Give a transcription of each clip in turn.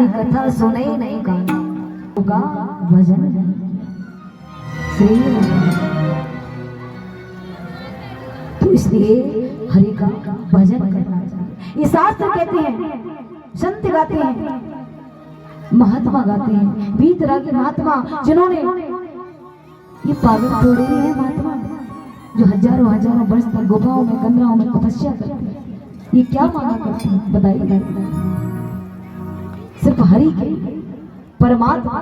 हरि कथा सुने नहीं गाना होगा भजन नहीं। श्री तो इसलिए हरि का भजन करना चाहिए। ये शास्त्र कहते हैं, संत गाते हैं, महात्मा गाते हैं, भी तरह के महात्मा जिन्होंने, ये पागल थोड़े ही है महात्मा जो हजारों हजारों वर्ष तक गुफाओं में कमराओं में तपस्या करते हैं। ये क्या मांगा करते हैं बताइए? सिर्फ हरि के परमात्मा।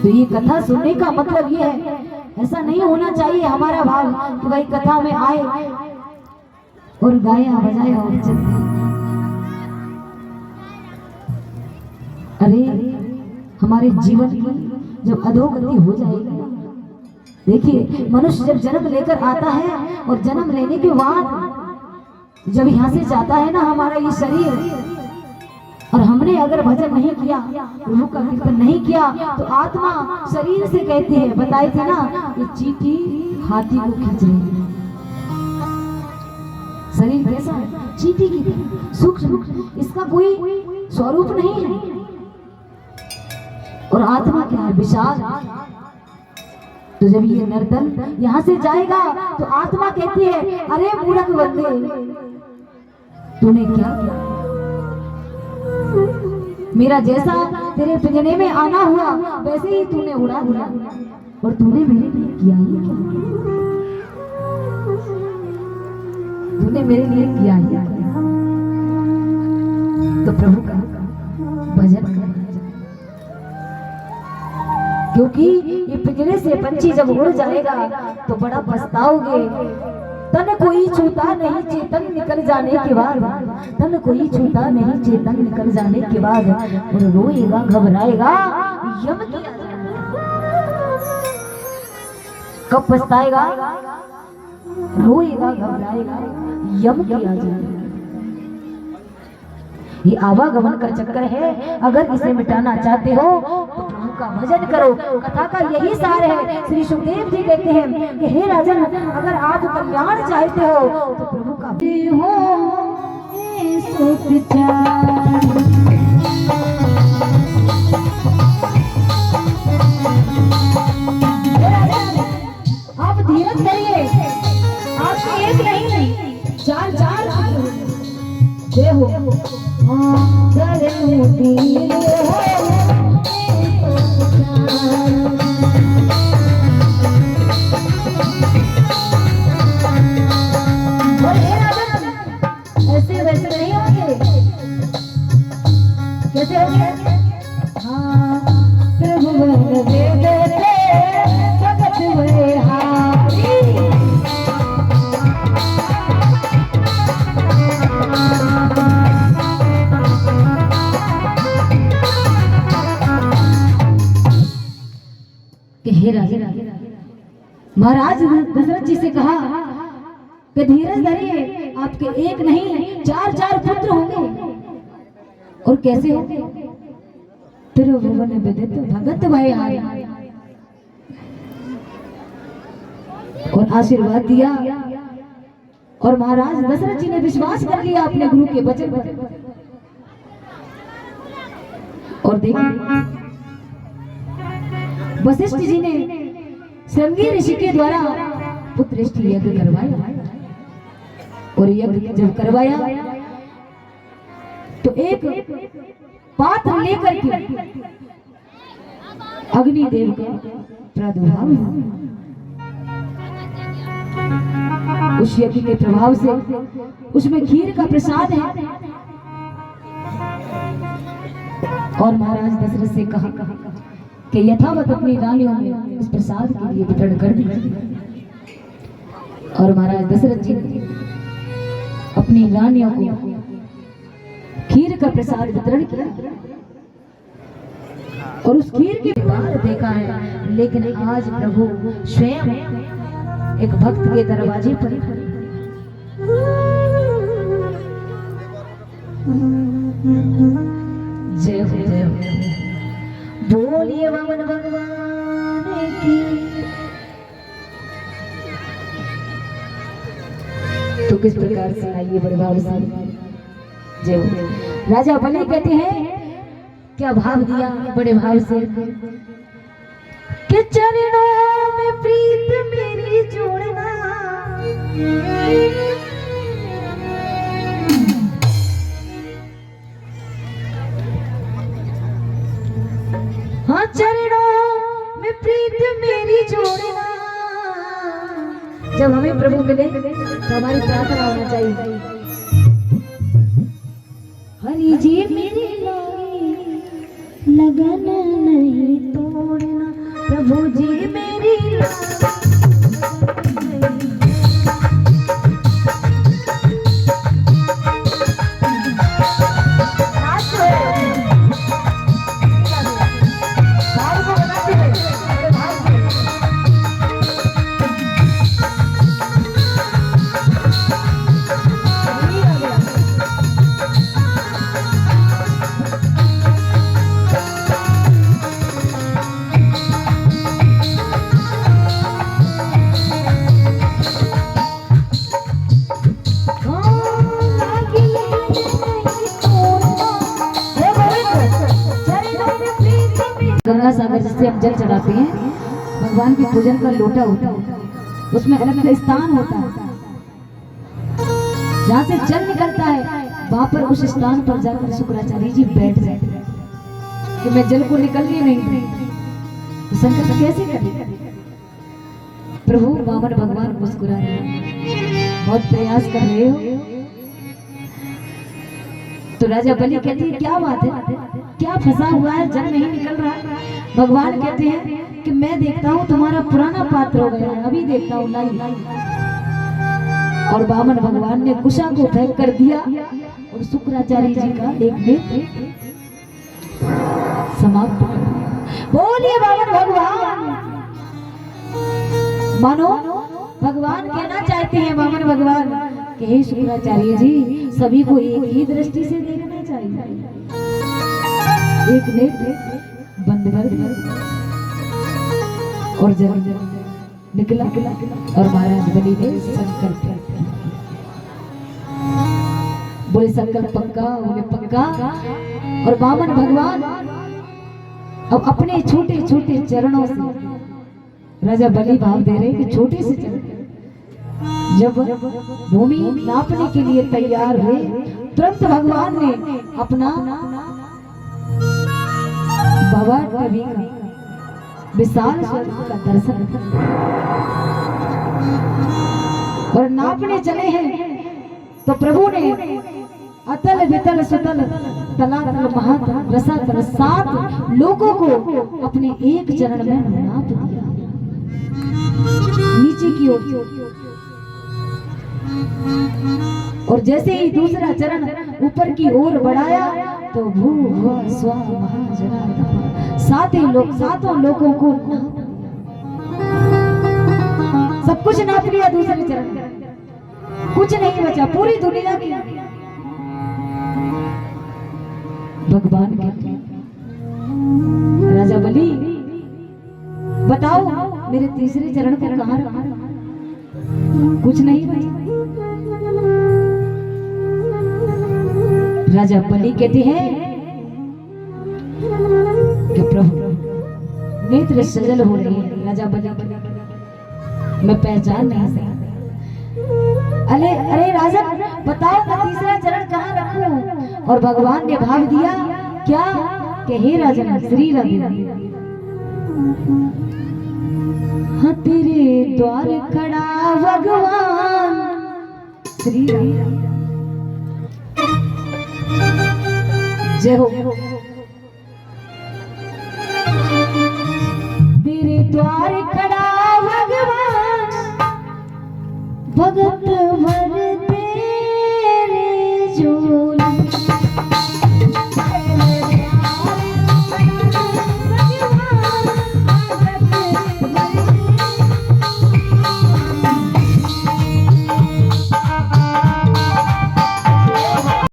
तो ये कथा सुनने का मतलब ये है, ऐसा नहीं होना चाहिए हमारा भाव कि भाई कथा में आए और गाया बजाया और चलते। अरे हमारे जीवन की जब अधोगति हो जाएगी, देखिए मनुष्य जब जन्म लेकर आता है और जन्म लेने के बाद जब यहाँ से जाता है ना हमारा ये शरीर, और हमने अगर भजन नहीं किया, प्रभु का कीर्तन नहीं किया, तो आत्मा शरीर से कहती है, बताए थे ना, ये चींटी हाथी को खींच रही है। शरीर कैसा है? चींटी की तरह सूक्ष्म, इसका कोई स्वरूप नहीं है। और आत्मा क्या है? विशाल। तो जब ये नर्तन यहाँ से जाएगा तो आत्मा कहती है, अरे मूर्ख बंदे, तूने क्या किया? मेरा जैसा तेरे पिंजरे में आना हुआ वैसे ही तूने उड़ा दिया, और तूने मेरे लिए किया ही क्या? तूने मेरे लिए किया ही क्या? तो प्रभु का भजन करना चाहिए, क्योंकि ये पिंजरे से पंछी जब उड़ जाएगा तो बड़ा पछताओगे। तन कोई छूता नहीं चेतन निकल जाने के बाद, तन कोई छूता नहीं चेतन निकल जाने के बाद, और रोएगा घबराएगा यम की। कब पछताएगा? रोएगा घबराएगा यम की आ जाएगा। ये आवागमन का चक्कर है। अगर इसे मिटाना चाहते हो तो प्रभु का भजन करो। कथा का यही सार है। श्री सुखदेव जी कहते हैं कि हे राजन, अगर आप कल्याण चाहते हो तो प्रभु का आप धीरज करिए, आपको एक नहीं चार चार जय हो। ऐसे वैसे नहीं होंगे, कैसे होंगे? हाँ, प्रभु दे देते जगत में हारी। महाराज दशरथ जी से कहा कि धीरज धरिए, आपके एक नहीं चार चार पुत्र होंगे। और कैसे होंगे? त्रिभुवन विदित भगत भय आए, और आशीर्वाद दिया। और महाराज दशरथ जी ने विश्वास कर लिया अपने गुरु के वचन पर। और देखिए वशिष्ठ जी ने श्रृंगी ऋषि के द्वारा पुत्रेष्ठ यज्ञ करवाया, और यज्ञ जब करवाया तो एक पात्र लेकर के अग्निदेव का प्रादुर्भाव हुआ। उस यज्ञ के प्रभाव से उसमें खीर का प्रसाद है। और महाराज दशरथ से कहा कि यथावत अपनी रानियों में इस प्रसाद के लिए वितरण कर दीजिए। और महाराज दशरथ जी ने अपनी रानियों को खीर का प्रसाद वितरण किया। और उस खीर के बाद देखा है, लेकिन आज प्रभु स्वयं एक भक्त के दरवाजे पर जय हो जय हो बोलिए वामन भगवान की। तो किस प्रकार से आइए बड़े भाव से जय हो। राजा बलि कहते हैं क्या भाव दिया बड़े भाव से कि चरणों में प्रीत मेरी जोड़ना, हाँ चरणों में प्रीत मेरी जोड़ना। जब हमें प्रभु मिले तो हमारी प्रार्थना होना चाहिए, हरि जी मेरी लगन नहीं तोड़ना, प्रभु जी मेरी गंगा सागर जिससे हम जल चढ़ाते हैं, भगवान के पूजन का लोटा होता है, उसमें अलग अलग स्थान होता है, जहाँ से जल निकलता है वहां पर उस स्थान पर जाकर शुक्राचार्य जी बैठ जाते हैं कि मैं जल को निकलने नहीं दूं, तो संकट कैसे करें। प्रभु वामन भगवान मुस्कुरा रहे हैं, बहुत प्रयास कर रहे हो। तो राजा बलि कहती है क्या बात है, क्या फंसा हुआ है, जल नहीं निकल रहा। भगवान कहते हैं कि मैं देखता हूँ तुम्हारा पुराना पात्र हो गया है, अभी देखता हूँ लाई। और वामन भगवान ने कुशा को फेंक कर दिया और शुक्राचार्य जी का एक नेत्र समाप्त कर दिया। बोलिए वामन भगवान। मानो भगवान कहना चाहते हैं, वामन भगवान कि हे शुक्राचार्य जी सभी को एक ही दृष्टि से देखना चाहिए, एक नेत्र बंद कर और जल निकला और महाराज बलि ने संकल्प बोले संकल्प पक्का, बोले पक्का। और वामन भगवान अब अपने छोटे छोटे चरणों से राजा बलि भाव दे रहे कि छोटे से चरण, जब भूमि नापने के लिए तैयार हुए तुरंत भगवान ने अपना बाबा कवि का विशाल स्वरूप का दर्शन और नापने चले हैं तो प्रभु ने अतल वितल सुतल तलातल महातल रसातल 7 लोगों को अपने एक चरण में नाप दिया नीचे की ओर। और जैसे ही दूसरा चरण ऊपर की ओर बढ़ाया तो भू भुव स्वा महाजनार्दन 7 लोगों को सब कुछ नाप लिया। दूसरे चरण कुछ नहीं बचा, पूरी दुनिया की। भगवान कहते राजा बलि बताओ मेरे तीसरे चरण को कहां रखा? कुछ नहीं बचा। राजा बलि कहते हैं कि प्रभु नेत्र सजल हो रही है। राजा बलि मैं पहचान नहीं सकता। अरे राजा बताओ मैं तीसरा चरण कहाँ रखूं? और भगवान ने भाव दिया क्या कि हे राजन श्री राधे हाँ तेरे द्वार खड़ा भगवान श्री जय हो। तेरे द्वार खड़ा भगवान भगत